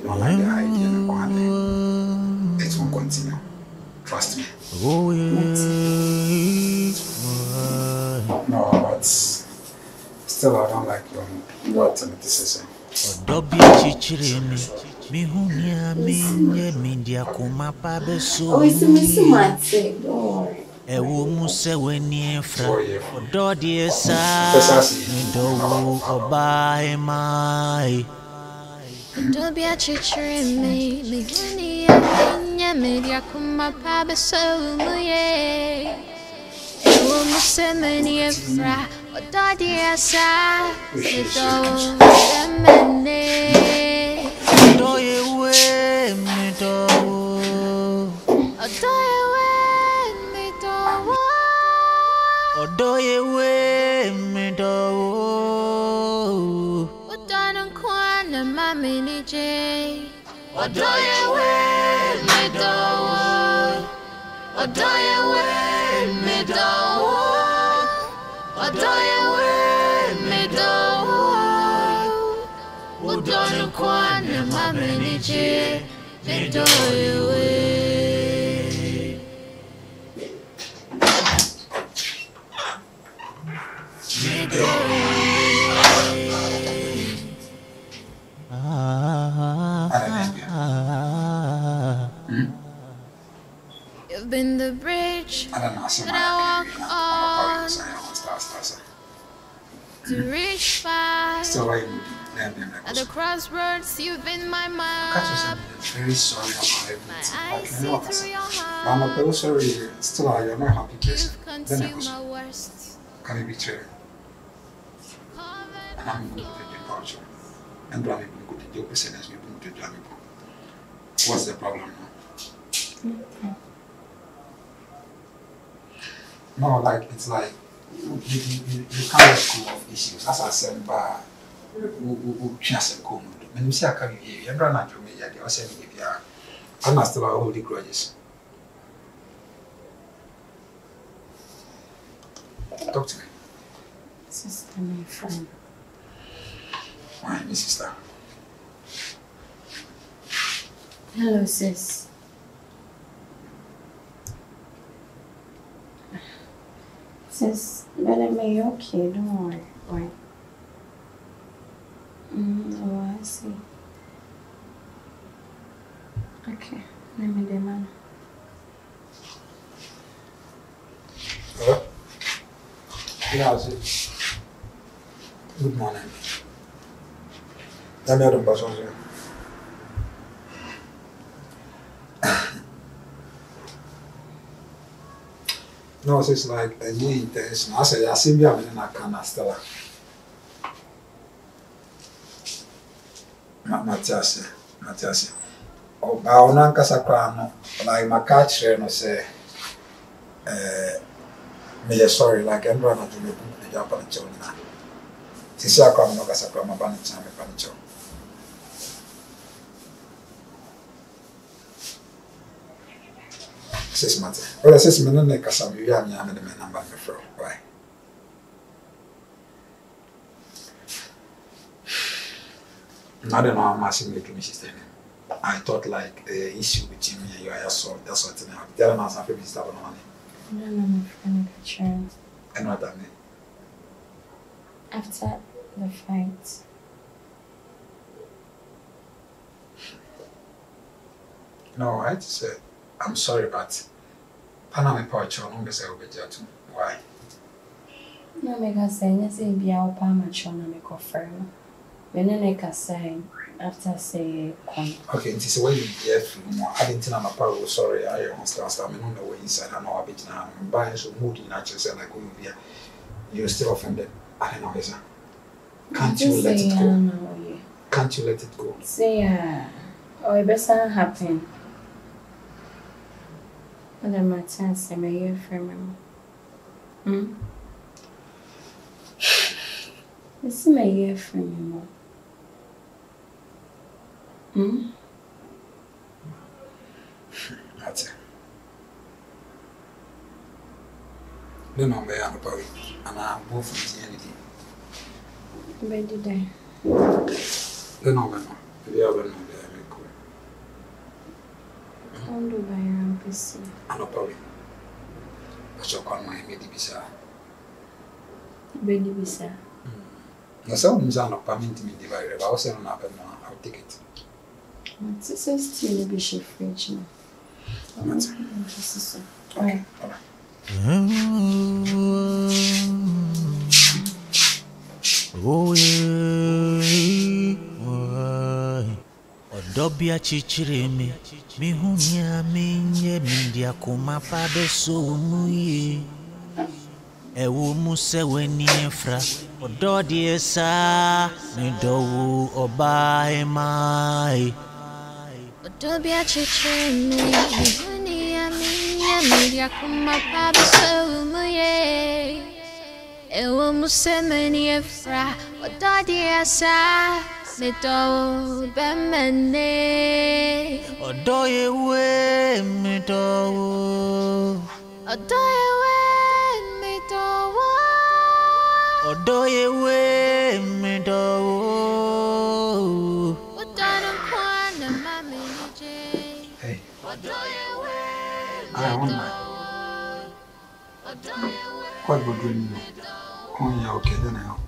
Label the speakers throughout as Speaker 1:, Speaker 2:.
Speaker 1: don't like the idea of one. It won't continue. Trust me.
Speaker 2: Oh yeah.
Speaker 1: No, but still I don't like what Timothy says.
Speaker 2: Odobi chichiremi mihunia minye mindia kumapa beso.
Speaker 3: Oh, it's a don't worry.
Speaker 2: Ewo muse weni efra ododi esa midowu oba emai.
Speaker 4: Odobi chichiremi mihunia minye mindia kumapa beso muye. Ewo muse weni efra ododi esa midowu emene.
Speaker 2: Odoye we midowu.
Speaker 4: Odoye we midowu.
Speaker 2: Odoye we midowu.
Speaker 4: Udana kwana mami ni J.
Speaker 2: Odoye we midowu. Odoye we midowu. Odoye we midowu. Udana kwana mami ni J. Midoye we.
Speaker 4: You've been the bridge that I walk on to reach far. At the crossroads, you've been my map.
Speaker 1: Very sorry about
Speaker 4: My eyes see
Speaker 1: everything.
Speaker 4: through your
Speaker 1: I'm
Speaker 4: heart.
Speaker 1: very sorry. Still, you're not happy person.
Speaker 4: You've
Speaker 1: Then
Speaker 4: consumed my worst.
Speaker 1: can you be true? And I'm going to take departure. And do I even go to the person as we move to Jamaica? What's the problem now? No, like it's like you can't let go of issues. As I said, but who chance and come. When you see a carry here, you're not to me yet. You're saying if you are, I'm not still holding grudges. Talk to me.
Speaker 3: Sister, my friend.
Speaker 1: Why, my sister?
Speaker 3: Hello, sis. Sis, but am I okay? Don't worry. Why? Oh, I see. Okay, let me demand.
Speaker 1: Hello? Yeah, I see. Good morning. Let me have the bus on here. No, it's like a new intention. I say, I see me in a can Stella. Matthias. Oh, I don't know, like my catch, no say, me sorry, like I'm running to the Japan children. Sisi kwa mnoga sakwa mabani chama panicho. Sis mate. Ola sis me nne kasa mi ya mi amede me number me fro. Why? I don't know how much me to me sister. I thought like the issue between me and you are solved. That's what it now. Tell me something be start on money.
Speaker 3: No, my friend, sure.
Speaker 1: And what that mean?
Speaker 3: After the fight.
Speaker 1: No, I just said I'm sorry, but Panama Poach on the same way. Why?
Speaker 3: No, make say, you say, be our palmature, no make confirm. When I make a sign after say, come.
Speaker 1: Okay, this is why you get more. I didn't know my power. Sorry, I understand. I mean, on the way inside, I know a bit now. I'm buying so moody, natural, and like, oh, yeah, you're still offended. I don't know, is that? Can't you let it go? Can't you let it go?
Speaker 3: Say, oh, it better happen. What am I chance? I'm a year from him. This is my year from him.
Speaker 1: That's it. No, no, I am about it. And I'm both from the entity.
Speaker 3: Where did I?
Speaker 1: No, no, no. We are going to be cool. no problem. What's your call my baby bisa?
Speaker 3: Baby bisa.
Speaker 1: No so mza no permit me divide. I was saying I'll take it.
Speaker 3: It's so still be she fridge now.
Speaker 1: Okay.
Speaker 5: Oh Odobia chichireme mihunya minye mindia kumapa beso muye ewu musewe ni efra ododi esa midowu oba emai
Speaker 4: Odobia chichireme mihunya minye mindia kumapa beso muye ewu musewe ni efra ododi esa Mido bemene
Speaker 5: Odoye we mido
Speaker 4: Odoye we mido
Speaker 5: Odoye we mido
Speaker 4: Odano kwana mami je
Speaker 1: Hey.
Speaker 4: Odoye we
Speaker 1: I want my. What would you do? Oh, yeah, okay, then I help.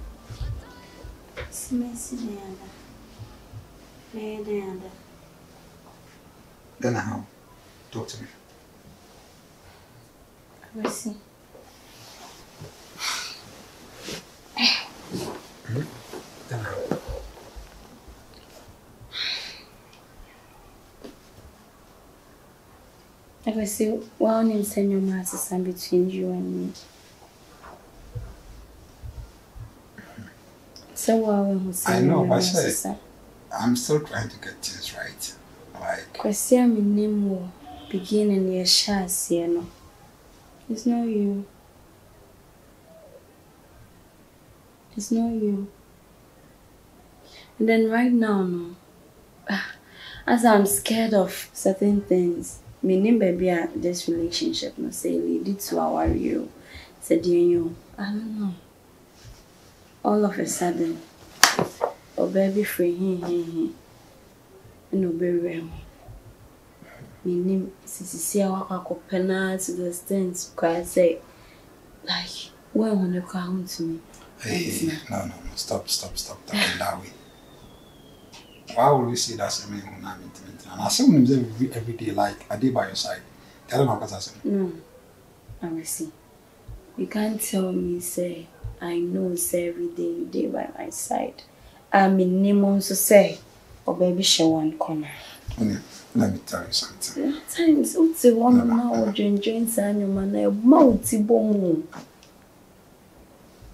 Speaker 3: Smesi nada. Nada.
Speaker 1: Then I help. Talk to me.
Speaker 3: I will see.
Speaker 1: Then I help.
Speaker 3: I will see one in senior master between you and me. So
Speaker 1: I know, but I'm still trying to get things right. Like,
Speaker 3: Kwasia mi name beginning your shots, you know. It's not you. It's not you. And then right now, no. As I'm scared of certain things, my name baby this relationship no say lead to our you. Said you, I don't know. All of a sudden, oh baby free no baby. My name Sisi Wakakopena to the extent I say like why when you come to me?
Speaker 1: hey, no, stop talking that way. Why would you say that's a man who not intimate? And I say when you every day, like I did by your side. Tell them what I say.
Speaker 3: No, I will see. You can't tell me say I know say every day you day by my side. I'm in name so say oh baby she one corner.
Speaker 1: Let me tell you something.
Speaker 3: Times what's the one now join Sanyo man multi boom.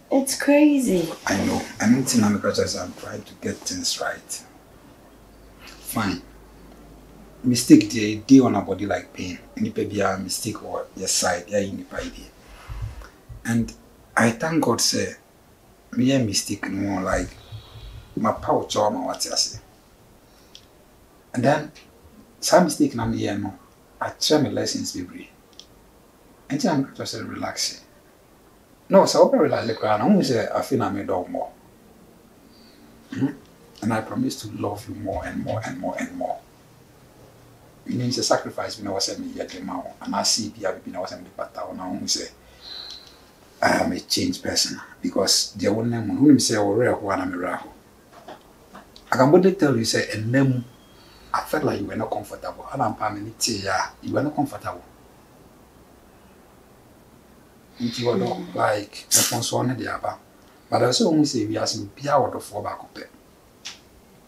Speaker 3: It's crazy.
Speaker 1: I know. Anything I'm because I'm trying to get things right. Fine. Mistake day on a body like pain. Any baby a mistake or your side, yeah, in the idea. And I thank God say me a mistake no like my power trauma what I say. And then some mistake na me no I try my lessons baby. And I'm just relaxing. No, so I relax the crowd. I'm say I feel I made up more. And I promise to love you more and more and more and more. It means a sacrifice when I was a yet and I see people I was a pata and I say I am a changed person because the one name who say or rare one I'm a I can boldly tell you say a name I felt like you were not comfortable. And I'm permanently you were not comfortable. You were not like a concern the other. But I also only say we are some be out of 4 back up.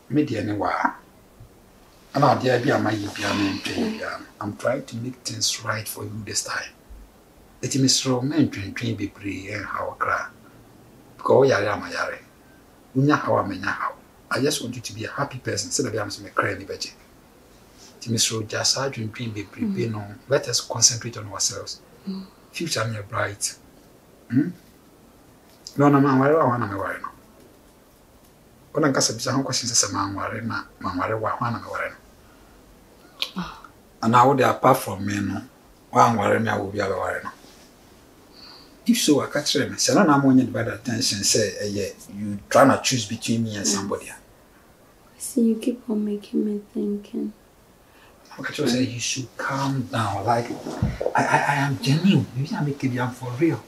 Speaker 1: Media anywhere. And now the idea my I'm trying to make things right for you this time. It is Mr. Men train be pre and how cry. Because yare my yare. Unya how I just want you to be a happy person instead of being a crying budget. Mr. Just dream be pre no. Let us concentrate on ourselves. Future me bright. No, no, man, where I want to worry. When I got some questions as a man, worry not, man, worry what one I'm worrying. And now, apart from me, no one worry me, I will be a worry. If so, I catch them. Say, no, I'm wanting better attention. Say, yeah, you trying to choose between me and somebody.
Speaker 3: See, you keep on making me thinking.
Speaker 1: Okay, say you should calm down. Like, I am genuine. Maybe I make it for real.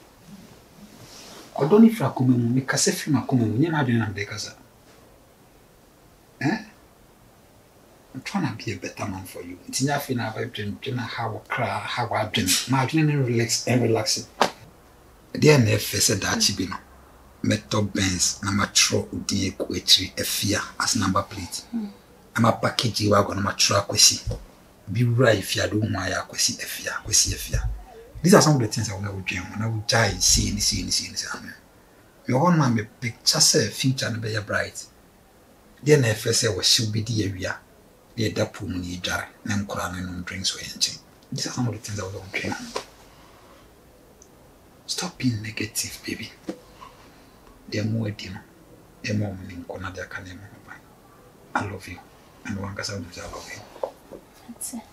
Speaker 1: I don't if I come in, make a safe film. I come in, you know, I don't know. Eh? I'm trying to be a better man for you. It's enough in our dream, how I cry, how I dream. My dream relax and relaxing. Dear Nefe said that she be no. Metal Benz, number tro die kwetri efia as number plate. I'm a package you are going to try kwesi. Be right if you don't want ya kwesi efia. These are some of the things I will dream when I will die see. Your own man may picture say future and be bright. Dear Nefe said was she'll be the area. The dapu money jar, and Koran drinks or anything. These are some of the things I will dream. Stop being negative, baby. They're more dinner. They're more meaning. I love you. And one can say, I love you.
Speaker 3: That's it.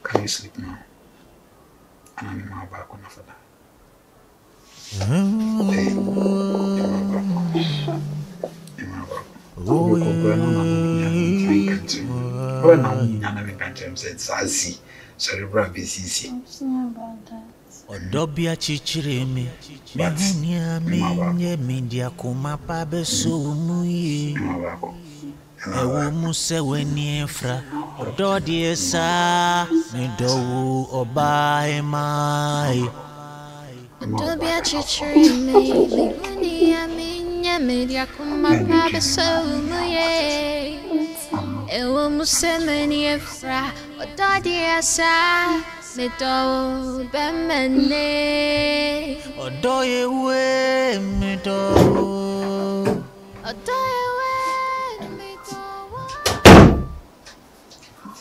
Speaker 1: Can you sleep now? And I'm in my back on after that. Oh,
Speaker 5: Odobia chichireme mehunia minye mindia kumapa besumuye ewo muse weni efra ododi esa medowu oba emai
Speaker 4: Odobia chichireme mehunia minye mindia kumapa besumuye ewo muse weni efra ododi esa Medo bemene
Speaker 5: Odoye we medo
Speaker 4: Odoye we medo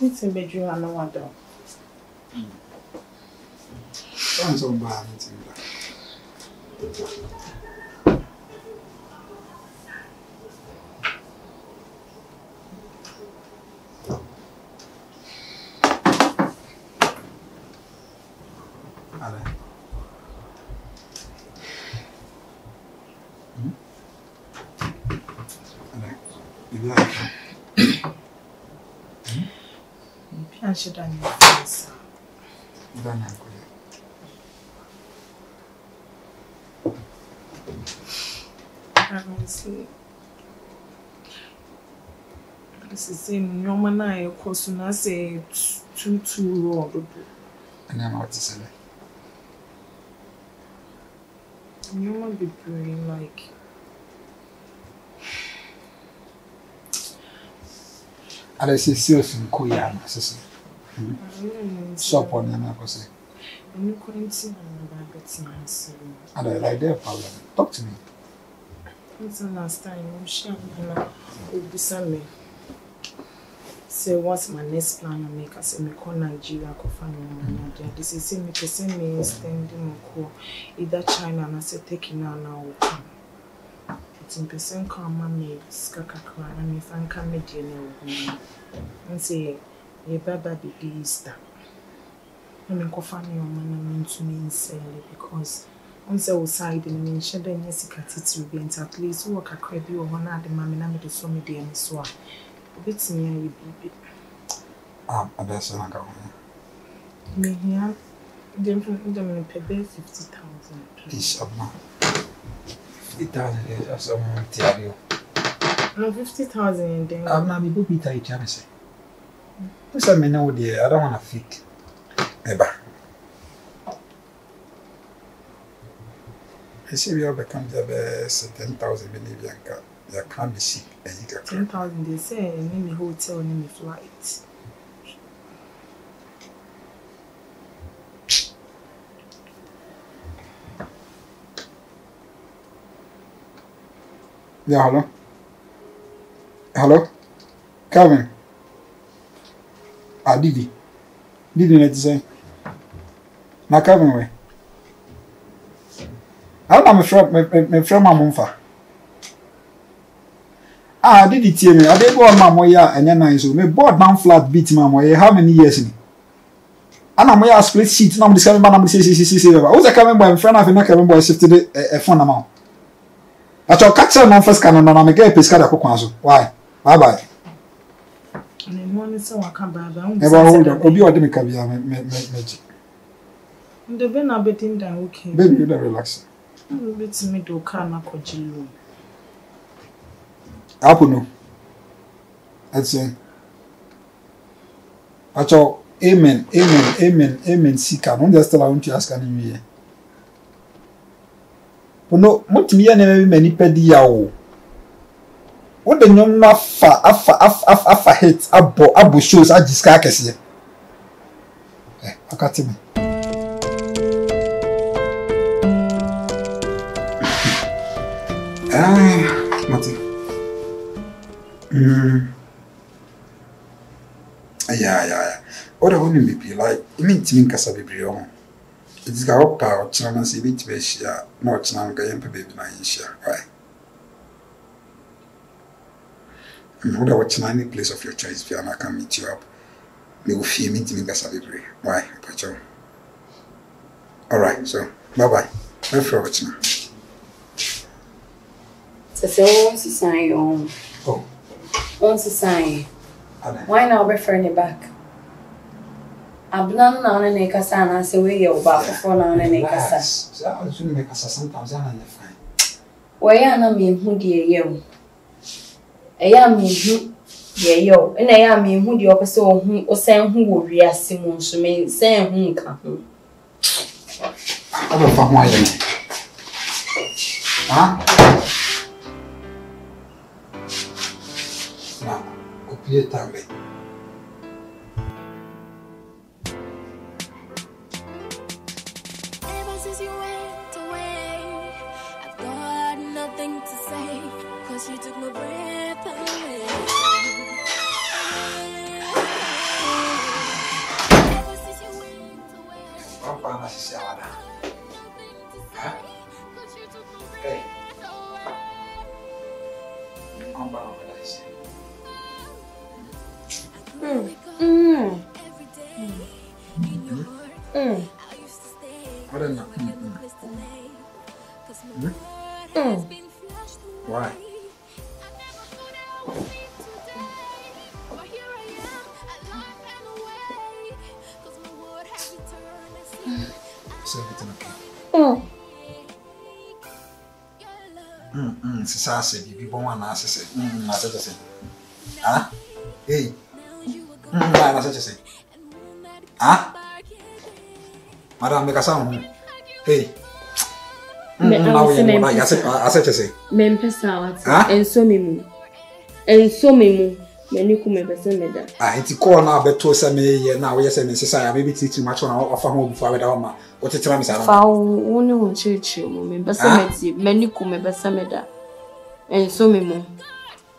Speaker 6: It's in bedroom and no one door.
Speaker 1: Sounds so bad.
Speaker 6: I should have known this. Honestly, this is in your man. Of course, when I say too raw,
Speaker 1: and I'm out to say
Speaker 6: you might be praying like.
Speaker 1: I say serious in Korea, sister. Shop on your say.
Speaker 6: And you couldn't see my betting.
Speaker 1: I like their problem. Talk to me.
Speaker 6: It's the last time I'm sure will be me. Say what's my next plan I make? I say me call Nigeria, go find my money. This is me to send me standing call either China and I say taking now. It's in percent come mommy skakakra and if I can make you and say ye baba be Easter. I mean go find your money to me sincerely because on the side in the shadow and yes it will be at least work a crabby or one at the mammy and the so me dear Miss Swan. Bits near you baby.
Speaker 1: That's an account.
Speaker 6: Me here them pay 50,000.
Speaker 1: Please, Abna. 50,000 is someone tell you.
Speaker 6: No 50,000 in there.
Speaker 1: I'm not able to tell you, Janice. What's I mean, dear? I don't want to fake. Ever. I see we have become the best 10,000 Bolivian car. They can't be sick.
Speaker 6: 10,000 they say, name me hotel, name me flight.
Speaker 1: Yeah, hello. Hello, Calvin. Didi. Didi, let's say. Now, Calvin, way. I don't know my friend, my mumfa. Didi, tell me. I did go on my moya and then I so me board down flat beat my moya. How many years in? And I'm moya split sheet. Now I'm discovering my number. See. Who's a coming boy? Friend of a coming boy shifted a phone amount. But your catcher non first canon on a gay pescada coquanzo. Why? Bye bye.
Speaker 6: And one is so I can't buy.
Speaker 1: Never hold up. Obi odi me kabia me.
Speaker 6: The ben a bit in there, okay.
Speaker 1: Baby, you don't relax.
Speaker 6: It's me to car na kojilu.
Speaker 1: Apo no. That's Acho, amen. Sika, no just allow to ask any me. No, motimi ya na me nipa di ya wo. Wo de nyom na afa hit abo shows agiska kese. Akati me. Mati. Yeah. Other one may be like, it means to me, Casabibrion. It's got up power, China, see which way she are, not China, baby, right? And what China, any place of your choice, if I can meet you up, they will fear me to me, Casabibri. Why, Pacho? All right, so bye bye. Bye for China.
Speaker 3: So, once you sign your own.
Speaker 1: Oh,
Speaker 3: once you sign. Why now refer it back? I've done on a casa and I say we go back for now and a casa.
Speaker 1: So I was doing make us sometimes and fine.
Speaker 3: Why I mean who dear you? I mean who dear you, and I mean who the opposite who or saying who will be as Simon so may say who come.
Speaker 1: I don't find why you. Now, copy tambe.
Speaker 2: Ever since you went away, I've got nothing to say, 'cause you took my breath away. Ever since you went away,
Speaker 1: Papa na sisi awada. Hey. Amba awada sisi. What is that? Why? Is everything okay? Sisa say bibi bon wana say. Na say. Ah? Hey. Na say. Ah? Madam make a sound. Hey. Now we know I say.
Speaker 3: Men pesa what? Enso memu. Many come person me da.
Speaker 1: Enti call na beto say me ye na we say me sisa maybe too much on offer home before we da ma. What tell me say.
Speaker 3: Fa woni won church me pesa me many come person me da. Enso memu.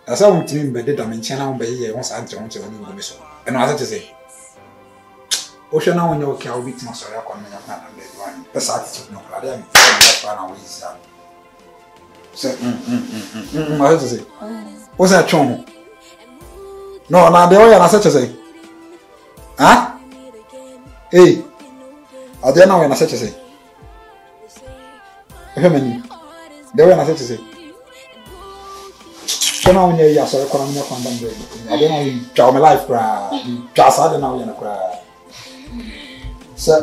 Speaker 1: Asa won timi be da me nchen na won be ye won sa antre won che woni me so. E no asa say. O hwe na won ye okay a bit ma so ya kwa me ya na be one. Pesa attitude no kra dem. Fa na we is that. Say I say. What's that chon? No, na de oya na say say. Ah? Hey. Ade na we na say say. He many. De oya na say say. So now when you are so economic and I don't know you try my life cry. Just I don't know you cry. So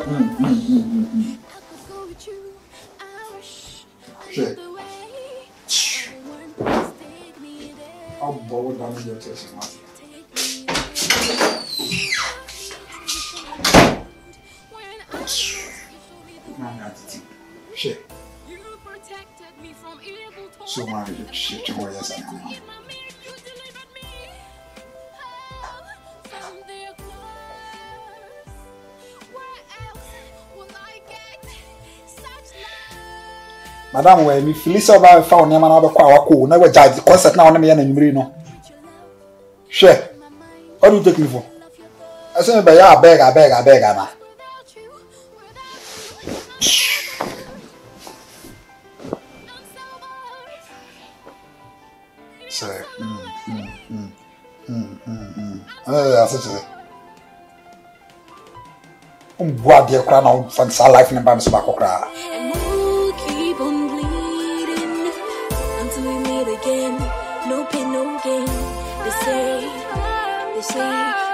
Speaker 1: Sure. I'll bow down your chest. Sure. So much shit to worry about. Madam, when me feel so bad, found them and other quack, never judge the concert now. Never any no. Sure. What do you take me for? I said, but I beg, Anna. Say, what dear crown of fancy life in a bam smack cry.
Speaker 2: And we'll keep on bleeding until we meet again. No pain, no gain. They say They say